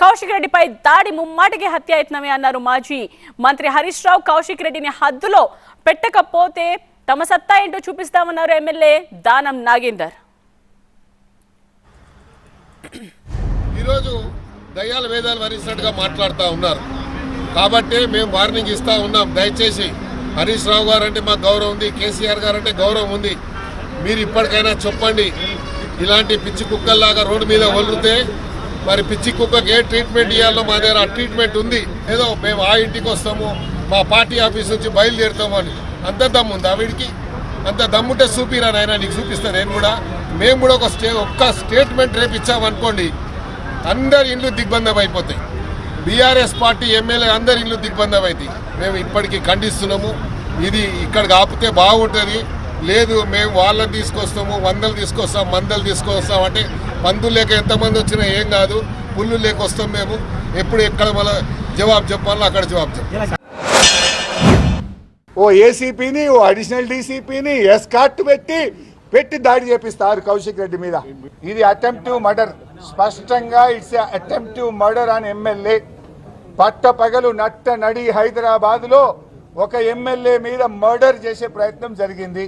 కౌశిక్ రెడ్డిపై దాడి ముమ్మాటికి హత్యాయత్నమే అన్నారు మాజీ మంత్రి హరీష్ రావు. కౌశిక్ రెడ్డిని హద్దులో పెట్టకపోతే తమ సత్తా ఏంటో చూపిస్తామన్నారు ఎమ్మెల్యే దానం నాగేందర్. ఈరోజు దయ్యాల వేదాలు వరిస్తున్నట్టుగా మాట్లాడుతూ ఉన్నారు కాబట్టి మేము వార్నింగ్ ఇస్తూ ఉన్నాం. దయచేసి హరీష్ రావు గారు అంటే మాకు గౌరవం ఉంది, కేసీఆర్ గారు అంటే గౌరవం ఉంది. మీరు ఇప్పటికైనా చెప్పండి, ఇలాంటి పిచ్చి కుక్కల్లాగా రోడ్డు మీద వదిలితే మరి పిచ్చి కుక్కకి ఏ ట్రీట్మెంట్ ఇవ్వాలో మా దగ్గర ఆ ట్రీట్మెంట్ ఉంది. ఏదో మేము ఆ ఇంటికి వస్తాము, మా పార్టీ ఆఫీస్ నుంచి బయలుదేరుతాము అని అంత దమ్ము ఉంది ఆవిడికి. అంత దమ్ముంటే చూపిరా నాయన, నీకు చూపిస్తాను నేను కూడా. మేము కూడా ఒక్క స్టేట్మెంట్ రేపు ఇచ్చామనుకోండి, అందరి ఇండ్లు దిగ్బంధం అయిపోతాయి. బీఆర్ఎస్ పార్టీ ఎమ్మెల్యే అందరి ఇండ్లు దిగ్బంధం అవుతాయి. మేము ఇప్పటికీ ఖండిస్తున్నాము. ఇది ఇక్కడికి ఆపితే బాగుంటుంది. లేదు మేము వాళ్ళని తీసుకొస్తాము, వందలు తీసుకొస్తాం, మందలు తీసుకొస్తాం అంటే పందులు లేక ఎంతమంది వచ్చినా ఏం కాదు, పుల్లు లేక వస్తాం మేము. ఎప్పుడు ఎక్కడ మన జవాబు చెప్పాలో అక్కడ జవాబు చెప్పాలి. ఓ ఏసీపీని, ఓ అడిషనల్ డీసీపీని ఎస్కార్ట్ పెట్టి దాడి చేపిస్తారు కౌశిక్ రెడ్డి మీద. ఇది అటెంప్టివ్ మర్డర్, స్పష్టంగా ఇట్స్ అటెంప్టివ్ మర్డర్ అని ఎమ్మెల్యే. పట్టపగలు నడి హైదరాబాద్ లో ఒక ఎమ్మెల్యే మీద మర్డర్ చేసే ప్రయత్నం జరిగింది.